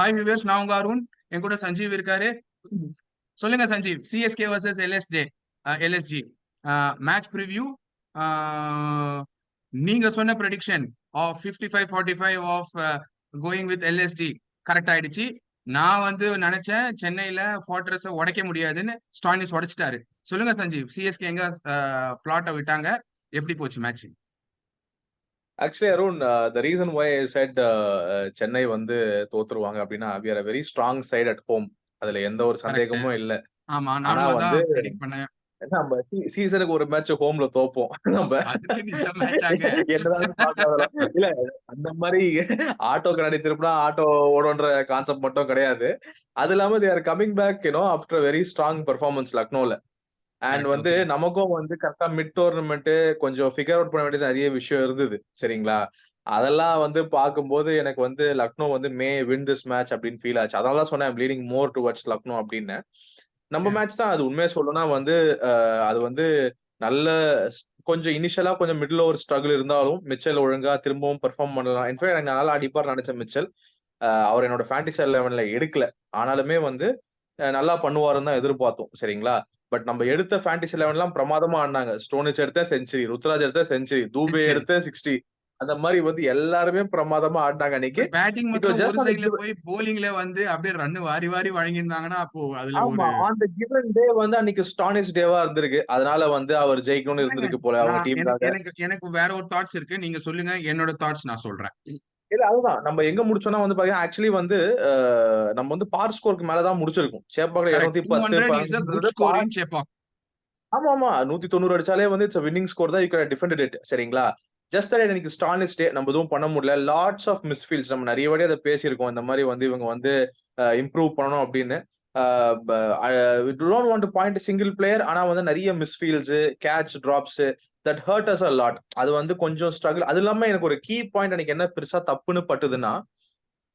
Hi viewers, நான் உங்க அருண். என் கூட சஞ்சீவ் இருக்காரு. சொல்லுங்க Sanjeev, CSK versus LSG match preview. நீங்க சொன்ன prediction of 55-45 of going with LSG correct ஆயிடுச்சு. நான் வந்து நினைச்சேன் சென்னையில ஃபார்ட்ரஸை உடைக்க முடியாதுன்னு ஸ்டாயினிஸ் உடைச்சிட்டாரு. சொல்லுங்க சஞ்சீவ், சிஎஸ்கே எங்க பிளாட்டை விட்டாங்க, எப்படி போச்சு match? Actually Arun, the reason why I said Chennai வந்து தோத்துருவாங்க அப்படின்னா, we are a very strong side at home. அதுல எந்த ஒரு கரெக்ட். சந்தேகமும் இல்ல. ஆமா, ஆனா நானும் வந்து அதான் ப்ரெடிக்ட் பண்ணேன். நம்ம சீசனுக்கு ஒரு மேட்ச் ஹோம்ல தோப்போம். நம்ம அதுக்கு இந்த மேட்ச் ஆங்க. என்னதான் பார்த்தாலும் இல்ல, அந்த மாதிரி ஆட்டோ கண்ணாடி திருப்பினா ஆட்டோ ஓடுன்ற கான்செப்ட் மட்டும் கிடையாது. அது இல்லாம they are coming back after very strong performance லக்னோல. And correct. வந்து ஓகே. நமக்கும் வந்து கரெக்டா மிட் டோர்னமெண்ட் கொஞ்சம் ஃபிகர் அவுட் பண்ண வேண்டியது நிறைய விஷயம் இருந்தது. சரிங்களா? அதெல்லாம் வந்து பார்க்கும்போது எனக்கு வந்து லக்னோ வந்து மே வின் திஸ் மேட்ச் அப்படின்னு ஃபீல் ஆச்சு. அதனால தான் சொன்னேன் லீடிங் மோர் டுவர்ட்ஸ் லக்னோ அப்படின்னு. நம்ம மேட்ச் தான் அது. உண்மையை சொல்லணும்னா வந்து அது வந்து நல்ல கொஞ்சம் இனிஷியலா கொஞ்சம் மிடில் ஓவர் ஸ்ட்ரகிள் இருந்தாலும் மிச்சல் ஒழுங்கா திரும்பவும் பெர்ஃபார்ம் பண்ணலாம். இன்ஃபேக்ட் எனக்கு நல்லா அடிப்பார் நினைச்ச மிச்சல். அவர் என்னோட ஃபேண்டசி 11ல எடுக்கல. ஆனாலுமே வந்து நல்லா பண்ணுவாருன்னு தான் எதிர்பார்த்தோம். சரிங்களா? பட் நம்ம எடுத்த ஃபேண்டசி 11 பிரமாதமா ஆடினாங்க. ஸ்டோனிஸ் எடுத்த செஞ்சுரி, ருத்ராஜ் எடுத்த செஞ்சுரி, தூபே சரி. எடுத்த 60. அந்த மாதிரி வந்து எல்லாருமே பிரமாதமா ஆடினாங்க அன்னைக்கு. பேட்டிங் இட் வாஸ் மாத்திரம் ஒரு ஜஸ்ட் சைடுல போய் போலிங்ல வந்து அப்படியே ரன் வாரி வாரி வழங்கியிருந்தாங்கன்னா அப்போ அதுல ஆமா. ஒரு ஆன் த கிவன் டே வந்து அன்னைக்கு ஸ்டானிஷ் டேவா இருந்திருக்கு. அதனால வந்து அவர் ஜெயிக்கணும்னு இல்லைங்க. இருந்திருக்கு போல அவங்க எனக்கு டீமுக்காக. எனக்கு எனக்கு வேற ஒரு தாட்ஸ் இருக்கு. நீங்க சொல்லுங்க, என்னோட தாட்ஸ் நான் சொல்றேன். இல்ல அதுதான். நம்ம எங்க முடிச்சோம்னா வந்து பாத்தீங்கன்னா, ஆக்சுவலி வந்து நம்ம வந்து பார் ஸ்கோருக்கு மேல தான் முடிச்சிருக்கோம். சேப்பாக்ல கரெக்ட். 210, 200 இஸ் a குட் 15ன்றது ஸ்கோர் இன் சேப்பாக். ஆமாமா. 190 அடிச்சாலே வந்து இட்ஸ் வின்னிங் ஸ்கோர் தான். You can defend it. சரிங்களா? ஜஸ்ட் தட் எனக்கு ஸ்டானிஷ் டே நம்ம எதுவும் பண்ண முடியல. லாட்ஸ் ஆஃப் மிஸ்ஃபீல்ட்ஸ் நம்ம நிறைய வாட்டி அத பேசியிருக்கோம். இந்த மாரி வந்து இவங்க வந்து இம்ப்ரூவ் பண்ணணும் அப்படின்னு. அ ப we don't want to point single player. ஆனா வந்து நிறைய misfields, catch drops that hurt us a lot. அது வந்து கொஞ்சம் ஸ்ட்ரகிள். அது இல்லாம எனக்கு ஒரு கீ பாயிண்ட் எனக்கு என்ன பெருசா தப்புன்னு பட்டுதுன்னா,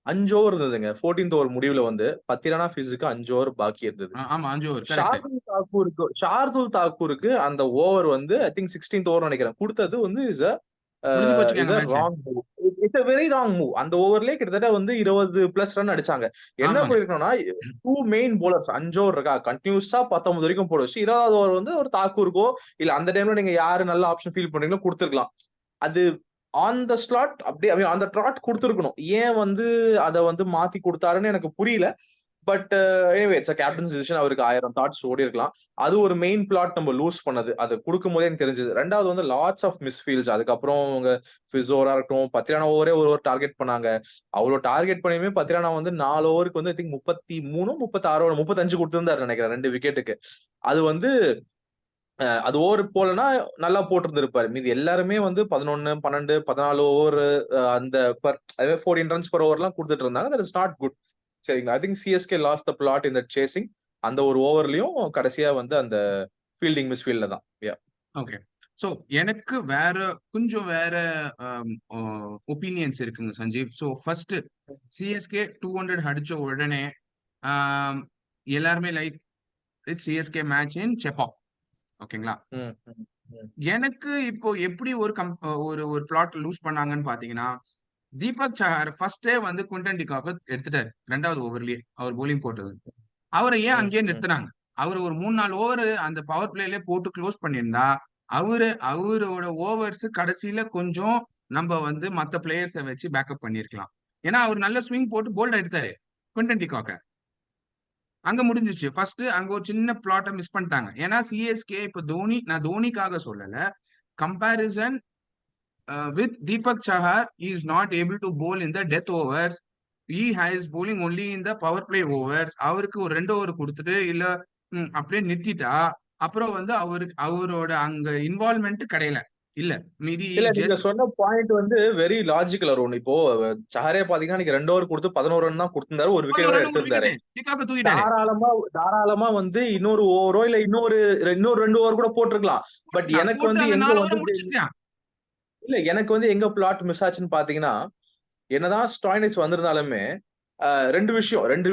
5 ஓவர் இருந்ததுங்க. 14த் ஓவர் முடிவுல வந்து பத்திரானா ஃபிஸுக்கு 5 ஓவர் பாக்கி இருந்தது. ஆமா, 5 ஓவர் கரெக்ட். ஷார்துல் தாக்கூருக்கு அந்த ஓவர் வந்து ஐ திங்க் 16th ஓவர் நினைக்கிறேன். குடுத்தது வந்து முடிஞ்சு போச்சுங்க இஸ் அந்த அ match. Wrong move. It's a very wrong move. அந்த ஓவர்லயே கிட்டத்தட்ட வந்து 20 பிளஸ் ரன் அடிச்சாங்க. என்ன ஆமாங்க. பண்ணிருக்கணும்னா 2 மெயின் போலர்ஸ் 5 ஓவர் இருக்கா கண்டினியூஸா 19 வரைக்கும் போட வச்சு 20வது ஓவர் வந்து ஒரு தாக்கூருக்கோ இல்ல அந்த டைம்ல நீங்க யாரு நல்ல ஆப்ஷன் ஃபீல் பண்றீங்களோ குடுத்துருக்கலாம். அது ஆன் த ஸ்லாட் அப்படியே அந்த ட்ராட் குடுத்துருக்கணும். ஏன் வந்து அத வந்து மாத்தி குடுத்தாருன்னு எனக்கு புரியல. But anyway it's captains decision. அவருக்கு 1000 தாட்ஸ் ஓடி இருக்கலாம். அது ஒரு மெயின் பிளாட் நம்ம லூஸ் பண்ணது. அது குடுக்கும்போதே எனக்கு தெரிஞ்சது. 2வது வந்து லாட்ஸ் ஆஃப் மிஸ்ஃபீல்ட்ஸ். அதுக்கப்புறம் அவங்க ஃபிசோரா இருக்கட்டும், பத்திரானா ஓவரே ஒரு ஓவர் டார்கெட் பண்ணாங்க. அவ்வளோ டார்கெட் பண்ணியுமே பத்திரானா வந்து 4 ஓவருக்கு வந்து ஐ திங்க் 33 36 35 குடுத்திருந்தாரு நினைக்கிறேன் 2 விக்கெட்டுக்கு. அது வந்து அது ஓவர் போலனா நல்லா போட்டிருந்திருப்பாரு. மீதி எல்லாருமே வந்து 11, 12, 14 ஓவர் அந்த அதாவது 14 ரன்ஸ் பெர் ஓவர்லாம் குடுத்துட்டு இருந்தாங்க. That is not good. சரிங்களா? I think CSK lost the plot in that chasing. அந்த ஒரு ஓவர்லயும் கடைசியா வந்து அந்த ஃபீல்டிங் மிஸ்ஃபீல்ட்ல தான். ஓகே. சோ எனக்கு கொஞ்சம் வேற ஒப்பீனியன்ஸ் இருக்குங்க சஞ்சீவ். சோ ஃபர்ஸ்ட் சிஎஸ்கே 200 அடிச்ச உடனே ஆம், எல்லாருமே like it's CSK match in Chepauk. ஓகேங்களா? ம், ம், ம். எனக்கு இப்போ எப்படி ஒரு ஒரு பிளாட் லூஸ் பண்ணாங்கன்னு பாத்தீங்கன்னா, தீபக் சஹார் ஃபர்ஸ்டே வந்து குவிண்டன் டிகாக்க எடுத்துட்டாரு 2வது ஓவர்லயே அவர் bowling போட்டது. அவரை ஏன் ம், அங்கேயே ம். நிறுத்துனாங்க? அவரு ஒரு 3, 4 ஓவர் அந்த பவர் பிளேலயே போட்டு க்ளோஸ் பண்ணியிருந்தா, அவரோட ஓவர்ஸ் கடைசியில கொஞ்சம் நம்ம வந்து மத்த பிளேயர்ஸ வச்சு பேக்கப் பண்ணியிருக்கலாம். ஏன்னா, அவர் நல்ல ஸ்விங் போட்டு போல்ட் எடுத்தாரு. குவிண்டன் டிகாக்க. அங்க முடிஞ்சுச்சு. ஃபர்ஸ்ட் அங்க ஒரு சின்ன பிளாட்ட மிஸ் பண்ணிட்டாங்க. ஏன்னா சிஎஸ்கே இப்ப நான் தோனிக்காக சொல்லல. Comparison with Deepak Chahar, he is not able to bowl in the death overs. He has bowling only in the power play overs. அவருக்கு ஒரு 2 ஓவர் கொடுத்துட்டு இல்ல அப்படியே நிறுத்திட்டா அப்புறம் வந்து அவரோட அங்க இன்வால்மெண்ட் கிடையல. இல்ல மீதி இல்ல நீங்க ஜஸ்ட் சொன்ன பாயிண்ட் வந்து வெரி லாஜிக்கல் அருண். இப்போ சஹரே பாத்தீங்கன்னா இன்னைக்கு 2 ஓவர் கொடுத்து 11 ரன் தான் கொடுத்திருந்தாரு. ஒரு விக்கெட் 11 வேற ரன் ஒரு எடுத்திருந்தாரு. விக்கெட் டிகாக்க தூக்கிட்டாரு. தாராளமா தாராளமா வந்து இன்னொரு ஓவரோ இல்ல இன்னொரு 2 ஓவர் கூட போட்டிருக்கலாம். பட் எனக்கு போட்டு வந்து அந்த எங்க 4 ஓவரை வந்து முடிச்சிருக்கான். இல்ல எனக்கு வந்து எங்க பிளாட் மிஸ் ஆச்சுன்னு பாத்தீங்கன்னா, என்னதான் ஸ்டாயினிஸ் வந்திருந்தாலுமே 2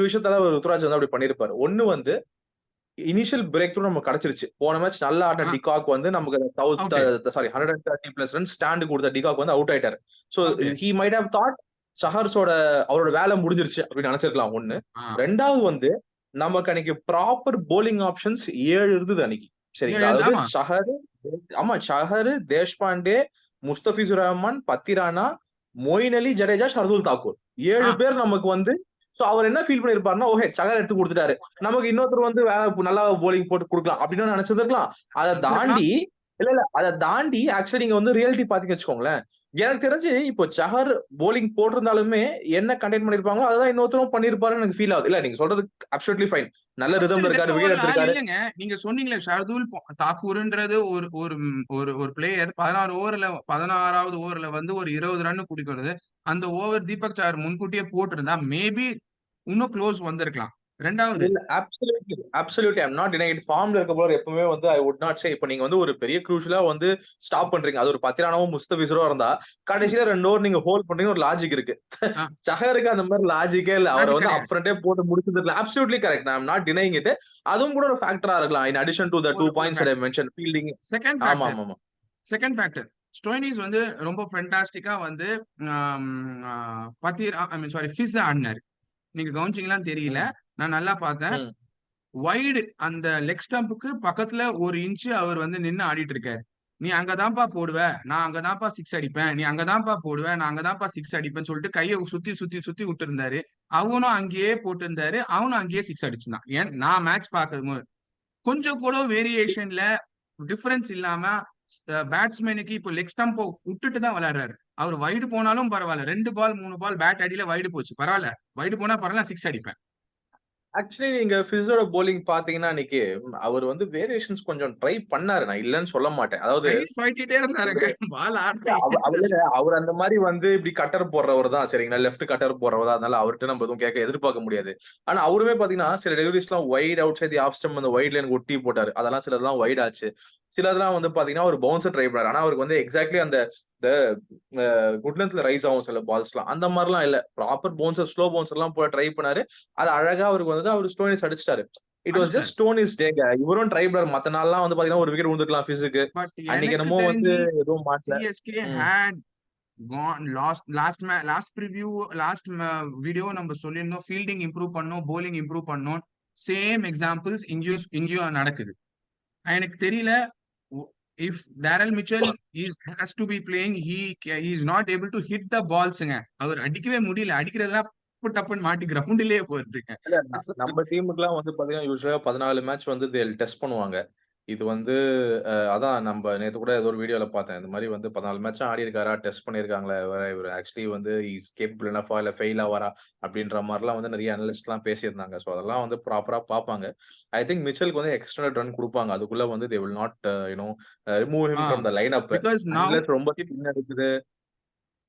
விஷயத்தால ருத்துராஜ் வந்து அப்படி பண்ணிருப்பாரு. ஒண்ணு வந்து இனிஷியல் பிரேக் த்ரூ நமக்கு கிடைச்சிருச்சு. போன மேட்ச் நல்லா ஆடின டிகாக் வந்து நமக்கு அவுட். 130 பிளஸ் ரன் ஸ்டாண்ட் கொடுத்த டிகாக் வந்து அவுட் ஆயிட்டாரு. So out. He might have thought சஹர்ஸோட அவரோட வேலை முடிஞ்சிருச்சு அப்படின்னு நினைச்சிருக்கலாம் ஒண்ணு. ஆ, ரெண்டாவது வந்து நமக்கு அன்னைக்கு ப்ராப்பர் போலிங் ஆப்ஷன்ஸ் 7 இருந்தது அன்னைக்கு. சரிங்களா? அதாவது ஆமா. ஷஹர், தேஷ்பாண்டே, முஸ்தபிசுர் ரஹ்மான், பத்திரானா, மொயின் அலி, ஜடேஜா, ஷர்துல் தாக்கூர் 7 ஆ, பேர் நமக்கு வந்து சோ அவர் என்ன ஃபீல் பண்ணிருப்பாருன்னா, ஓகே சஹர் எடுத்து கொடுத்துட்டாரு, நமக்கு இன்னொருத்தர் வந்து நல்லா போலிங் போட்டு கொடுக்கலாம் அப்படின்னு நினைச்சிருக்கலாம். அதை தாண்டி அதை தாண்டி ஆக்சுவலி நீங்க வந்து ரியாலிட்டி பாத்தீங்கன்னு வச்சுக்கோங்களேன், எனக்கு தெரிஞ்சு இப்போ சஹர் போலிங் போட்டிருந்தாலுமே என்ன கண்டெயின் பண்ணிருப்பாங்களோ அதான் இன்னொருத்தரும் பண்ணிருப்பாருன்னு எனக்கு ஃபீல் ஆகுது. இல்ல நீங்க சொல்றது அப்சல்யூட்லி ஃபைன், நல்ல ரிதம்ல இருக்காரு, விக்கெட் எடுத்திருக்காரு. இல்லங்க, நீங்க சொன்னீங்களே ஷர்துல் தாக்கூர்ன்றது ஒரு ஒரு ஒரு ஒரு பிளேயர் 16வது ஓவர்ல வந்து ஒரு 20 ரன் குடிக்கிறது. அந்த ஓவர் தீபக் சார் முன்கூட்டியே போட்டிருந்தா மேபி இன்னும் க்ளோஸ் வந்திருக்கலாம். ரெண்டாவது இல்ல absolutely I am not denying it. ஃபார்ம்ல இருக்க போல எப்பவுமே வந்து ஐ வுட் நாட் சே, இப்போ நீங்க வந்து ஒரு பெரிய க்ரூஷியலா வந்து ஸ்டாப் பண்றீங்க, அது ஒரு பத்திரானாவோ முஸ்தபிசரோ இருந்தா கடைசியில 2 ஓவர் நீங்க ஹோல்ட் பண்றீங்க, ஒரு லாஜிக் இருக்கு. சஹருக்கு அந்த மாதிரி லாஜிக்கே இல்ல, அவரை வந்து அப் ஃப்ரண்டே போட்டு முடிச்சதுல absolutely correct, I am not denying it. அதுவும் கூட ஒரு ஃபேக்டரா இருக்கலாம் in addition to the 2 points I mention, fielding. ஆமா ஆமா. செகண்ட் ஃபேக்டர் ஸ்டோயினிஸ் வந்து ரொம்ப ஃபென்டாஸ்டிக்கா வந்து ஃபிஸ் ஆடினாரு. நீங்க கவனிச்சீங்களான்னு தெரியல, நான் நல்லா பார்த்தேன். வைடு அந்த லெக் ஸ்டம்புக்கு பக்கத்துல 1 இன்ச் அவர் வந்து நின்னு ஆடிட்டு இருக்காரு. நீ அங்கதான்ப்பா போடுவ, நான் அங்கதான்ப்பா 6 அடிப்பேன், நீ அங்கதான்ப்பா போடுவ, நான் அங்கதான்ப்பா 6 அடிப்பேன்னு சொல்லிட்டு கையை சுத்தி சுத்தி சுத்தி விட்டு இருந்தாரு. அவனும் அங்கேயே போட்டு இருந்தாரு, அவனும் அங்கேயே 6 அடிச்சுதான். ஏன் நான் மேட்ச் பார்க்கும்போது கொஞ்சம் கூட வேரியேஷன்ல டிஃபரன்ஸ் இல்லாம பேட்ஸ்மேனுக்கு இப்போ லெக் ஸ்டம்ப் விட்டுட்டு தான் விளையாடுறாரு. அவர் வைடு போனாலும் பரவாயில்ல, 2 பால் 3 பால் பேட் அடியில வைடு போச்சு பரவாயில்ல, வைடு போனா பரவாயில்ல, 6 அடிப்பேன். ஆக்சுவலி நீங்க ஃபிஸோட போலிங் பாத்தீங்கன்னா அன்னைக்கு அவர் வந்து வேரியேஷன்ஸ் கொஞ்சம் ட்ரை பண்ணாரு, நான் இல்லன்னு சொல்ல மாட்டேன். அதாவது அவர் அந்த மாதிரி வந்து இப்படி கட்டர் போடுறவர் தான், சரிங்களா, லெஃப்ட் கட்டர் போடுறவர் தான், அதனால அவர்கிட்ட நம்ம எதுவும் கேட்க எதிர்பார்க்க முடியாது. ஆனா அவருமே பாத்தீங்கன்னா சில டெலிவரிஸ் எல்லாம் wide outside off stump அந்த வைட் லைன் ஒட்டி போட்டாரு, அதெல்லாம் சிலதெல்லாம் வைட் ஆச்சு, சிலதெல்லாம் வந்து பாத்தீங்கன்னா ஒரு பவுன்சர் ட்ரை பண்ணாரு. ஆனா அவருக்கு வந்து எக்ஸாக்ட்லி அந்த குட் லென்த்ல ரைஸ் ஆகும் சில பால்ஸ் எல்லாம், அந்த மாதிரிலாம் இல்ல, ப்ராப்பர் பவுன்சர் ஸ்லோ பவுன்சர் எல்லாம் போய் ட்ரை பண்ணாரு, அது அழகா அவருக்கு வந்து அவர் ஸ்டோனிஸ் அடிச்சிட்டாரு. இட் வாஸ் ஜஸ்ட் ஸ்டோனிஸ் டேங்க, இவரும் ட்ரை பண்ணாரு. மத்த நாள்லாம் வந்து பாத்தீங்கன்னா ஒரு விக்கெட் விழுந்துக்கலாம் ஃபிஸுக்கு, அன்னைக்கு என்னமோ வந்து எதுவும் மாட்டல. CSK had gone last preview last video நம்ம சொல்லியிருந்தோம், ஃபீல்டிங் இம்ப்ரூவ் பண்ணோம், போலிங் இம்ப்ரூவ் பண்ணோம். சேம் எக்ஸாம்பிள்ஸ் இங்கேயும் நடக்குது. எனக்கு தெரியல, if Daryl Mitchell has to be playing, he is not able to hit the balls-ங்க. அவர் அடிக்கவே முடியல, அடிக்கிறதெல்லாம் டப்புன்னு மாட்டி கிரவுண்டிலேயே போறதுங்க. நம்ம டீமுக்குலாம் வந்து பாத்தீங்கன்னா யூசுவலா 14 மேட்ச் வந்து டெஸ்ட் பண்ணுவாங்க. இது வந்து அதான் நம்ம நேத்து கூட ஏதோ ஒரு வீடியோல பார்த்தேன், இந்த மாதிரி வந்து 14 மேட்ச் ஆடி இருக்காரா, டெஸ்ட் பண்ணிருக்காங்களா, இவர் ஆக்சுவலி வந்து இஸ் கேப்பபிள் எனஃபா இல்ல ஃபெயில் ஆவாரா அப்படின்ற மாதிரிலாம் வந்து நிறைய அனலிஸ்ட்லாம் பேசியிருந்தாங்க. ஸோ அதெல்லாம் வந்து ப்ராப்பரா பார்ப்பாங்க. ஐ திங்க் மிச்சலுக்கு வந்து எக்ஸ்டெண்டட் ரன் கொடுப்பாங்க, அதுக்குள்ள வந்து they will not remove him from the line up, unless ரொம்ப ஸ்பின் இருக்குது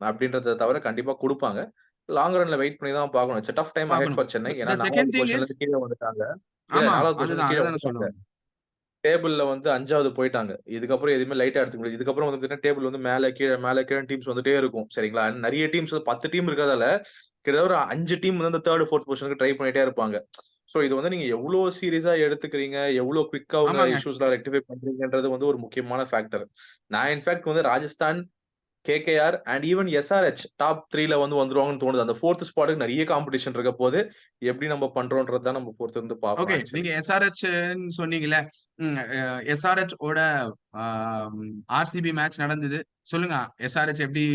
அப்படின்றத தவிர கண்டிப்பா கொடுப்பாங்க. லாங் ரன்ல வெயிட் பண்ணி தான் பார்க்கணும். Set of time ahead for Chennai, ஏன்னா 4வது பொசிஷன்ல இருந்து கீழ வந்துட்டாங்க. இல்ல 4வது பொசிஷன்ல கீழ வந்துட்டாங்க, டேபிள்ல வந்து 5வது போயிட்டாங்க. இதுக்கப்புறம் எதுவுமே லைட்டா எடுத்துக்க முடியாது. இதுக்கப்புறம் வந்து பாத்தீங்கன்னா டேபிள் வந்து மேல கீழ டீம்ஸ் வந்துட்டே இருக்கும், சரிங்களா. நிறைய டீம்ஸ் 10 டீம் இருக்கிறதால கிட்டத்தட்ட ஒரு 5 டீம் வந்து அந்த 3rd 4th பொசிஷனுக்கு ட்ரை பண்ணிட்டே இருப்பாங்க. சோ இது வந்து நீங்க எவ்வளவு சீரியஸா எடுத்துக்கிறீங்க, எவ்வளவு குயிக்கா உங்க இஷ்யூஸ்லாம் ரெக்டிஃபை பண்றீங்கன்றது வந்து ஒரு முக்கியமான ஃபேக்டர். நான் இன்ஃபேக்ட் வந்து Rajasthan, KKR and even SRH top 3ல வந்து வந்துருவாங்கன்னு தோணுது. அந்த 4th ஸ்பாட்டுக்கு நிறைய காம்படிஷன் இருக்க போது எப்படி நம்ம பண்றோம்ன்றது தான் நம்ம பொறுத்து இருந்து பார்ப்போம். ஓகே, நீங்க எஸ்ஆர்ஹெச் சொன்னீங்கல்ல, எஸ்ஆர்ஹெச் ஓட ஆர்சிபி மேட்ச் நடந்தது. சொல்லுங்க, எஸ்ஆர்ஹெச் எப்படி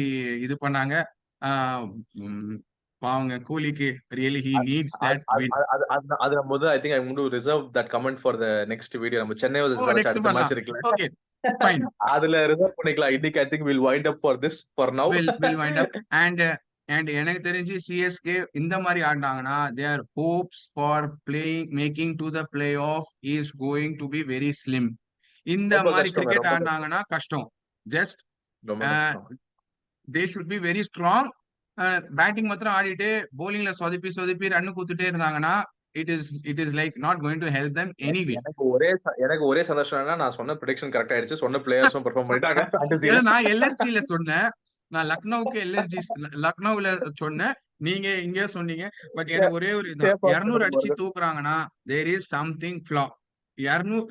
இது பண்ணாங்க? பாவங்க கோலிக்கு really he needs that win. அது நம்ம வந்து I think I want to reserve that comment for the next video. நம்ம சென்னை vs எஸ்ஆர்ஹெச் அடுத்த மேட்ச் இருக்குல, ஓகே ஃபைன், அதுல ரிசர்வ் பண்ணிக்கலாம். இன்னைக்கு I think will wind up for this for now. Will wind up. And எனக்கு தெரிஞ்சு CSK இந்த மாதிரி ஆடினாங்கன்னா their hopes for making to the play off is going to be very slim. இந்த மாதிரி கிரிக்கெட் ஆடினாங்கன்னா கஷ்டம். Just they should be very strong. Batting மாத்திரம் ஆடிட்டு போலிங்ல சொதப்பி ரன் குத்துட்டே இருந்தாங்கன்னா it is like not going to help them anyway. எனக்கு ஒரே சந்தோஷம் என்னன்னா, நான் சொன்ன ப்ரெடிக்ஷன் கரெக்ட் ஆயிடுச்சு, சொன்ன பிளேயர்ஸும் பெர்ஃபார்ம் பண்ணிட்டாங்க ஃபேண்டசில. நான் எல்எஸ்சில சொன்னேன், நான் லக்னோவுல சொன்னேன், நீங்க இங்க சொன்னீங்க. பட் எனக்கு ஒரே ஒரு 200 அடிச்சு தூக்குறாங்கன்னா there is something flaw.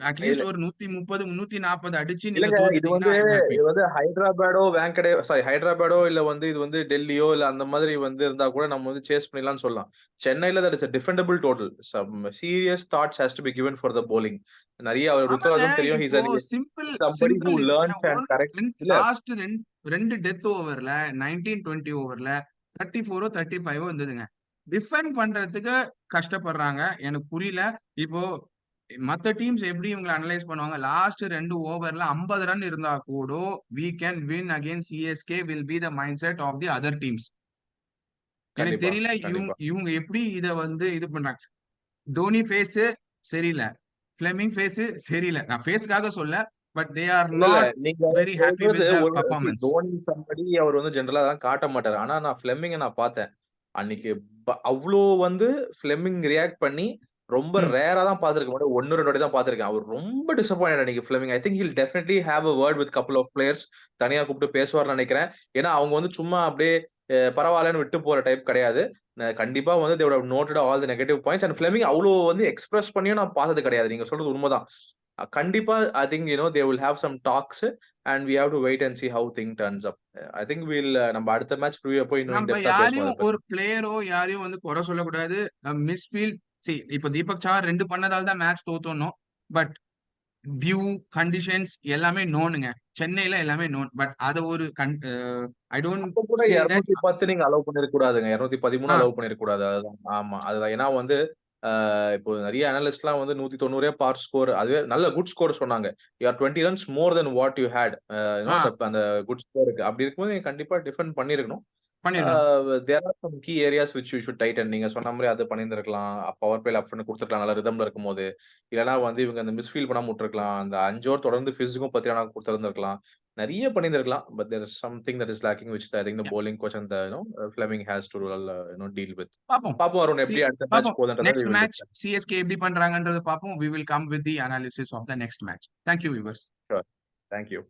At least ஒரு 130 340 அடிச்சு நீங்க இல்லங்க இது தோத்துட்டீங்கன்னா ஐ எம் ஹாப்பி. ஹைதராபாடோ ஹைதராபாடோ இல்ல இது டெல்லியோ இல்ல அந்த மாதிரி இருந்தா கூட நம்ம சேஸ் பண்ணிடலாம்னு சொல்லலாம். சென்னையில that is a defendable total. Some serious thoughts has to be given for the bowling. நிறைய அவர் ஆமாங்க. ருத்துராஜும் தெரியும். இப்போ சிம்பிள் somebody who சிம்பிள் இதுங்க. learns and correct. இல்ல லாஸ்ட் 2 டெத் ஓவர்ல 19-20 ஓவர்ல 34 35 இருந்ததுங்க. டிஃபெண்ட் பண்றதுக்கு கஷ்டப்படுறாங்க. எனக்கு புரியல. இப்போ மத்த டீம்ஸ் எப்படி இவங்களை அனலைஸ் பண்ணுவாங்க? லாஸ்ட் 2 ஓவர்ல 50 ரன் இருந்தா கூட we can win against CSK will be the mindset of the other teams. எனக்கு கண்டிப்பா தெரியல கண்டிப்பா இவங்க எப்படி இத இது பண்றாங்க. தோனி ஃபேஸ் சரியில்லை, ஃபிளெமிங் ஃபேஸ் சரியில்லை. நான் ஃபேஸ்க்காக சொல்ல, பட் தே ஆர் இல்ல நாட் நீங்க வெரி ஹாப்பி சொல்றது வித் த ஒரு பர்ஃபார்மன்ஸ். தோனி சம்படி அவர் ஜெனரலா அதெல்லாம் காட்ட மாட்டாரு. ஆனா நான் ஃபிளெமிங்க நான் பார்த்தேன். அன்னைக்கு அவ்ளோ ஃபிளெமிங் ரியாக்ட் பண்ணி ரொம்ப ம். ரேரா தான் பார்த்திருக்க மாட்டேன். 1 2 வாட்டி தான் பார்த்திருக்கேன். அவர் ரொம்ப டிசப்பாயிண்டட் அன்னைக்கு Fleming. I think he'll definitely have a word with couple of players. தனியா கூப்பிட்டு பேசுவார்னு நினைக்கிறேன். ஏன்னா அவங்க சும்மா அப்படியே பரவாயில்லன்னு விட்டு போற டைப் கிடையாது. கண்டிப்பா they would have noted all the negative points and Fleming அவ்ளோ எக்ஸ்பிரஸ் பண்ணியும் நான் பார்த்தது கிடையாது. நீங்க சொல்றது உண்மைதான். கண்டிப்பா I think they will have some talks and we have to wait and see how thing turns up. I think நம்ம அடுத்த மேட்ச் ப்ரிவ்யூ அப்போ இன்னும் நம்ம இன்டெப்தா பேசுவோம் யாரையும் அத பத்தி. ஒரு பிளேயரோ யாரையும் குறை சொல்லக்கூடாது. மிஸ்ஃபீல்ட் இப்ப தீபக் சார் 2 பண்ணதால தான் மேட்ச் தோத்தோம். பட் டியூ கண்டிஷன்ஸ் எல்லாமே நோனுங்க. சென்னையில எல்லாமே நோன். பட் அத ஒரு ஐ டோன்ட் அப்ப கூட சே தட் 210 நீங்க அலோவ் பண்ணிருக்க கூடாதுங்க. 213 ஆ அலோவ் பண்ணிருக்க கூடாது. அதுதான். ஆமா. அதுதான். ஏன்னா இப்போ நிறைய அனலிஸ்ட்லாம் 190 பார் ஸ்கோர் அதுவே நல்ல குட் ஸ்கோர் சொன்னாங்க. You are 20 runs more than what you had. ஆ அந்த குட் ஸ்கோருக்கு. அப்படி இருக்கும்போது நீங்க கண்டிப்பா டிஃபெண்ட் பண்ணியிருக்கணும். பண்ணிருக்கணும். There are some key areas which you should tighten. நீங்க சொன்ன மாரி அது பண்ணியிருந்திருக்கலாம். பவர் பிளேல அப் பண்ணி குடுத்துருக்கலாம். நல்ல ரிதம்ல இருக்கும்போது. இல்லன்னா இவங்க அந்த மிஸ்ஃபீல் பண்ணாம விட்டுருக்கலாம். அந்த 5 ஓவர் தொடர்ந்து ஃபிஸ்க்கும் 10 ரன் குடுத்திருந்திருக்கலாம். நிறைய பண்ணியிருந்திருக்கலாம். But there is something that is lacking which I think the bowling coach and Fleming has to deal with. பாப்போம். பாப்போம் அருண் எப்படி அடுத்த மேட்ச் பாப்போம். போகுதுன்றத we next will match discuss. CSK எப்படி பண்றாங்கன்றது பாப்போம். We will come with the analysis of the next match. Thank you, viewers. Sure. Thank you.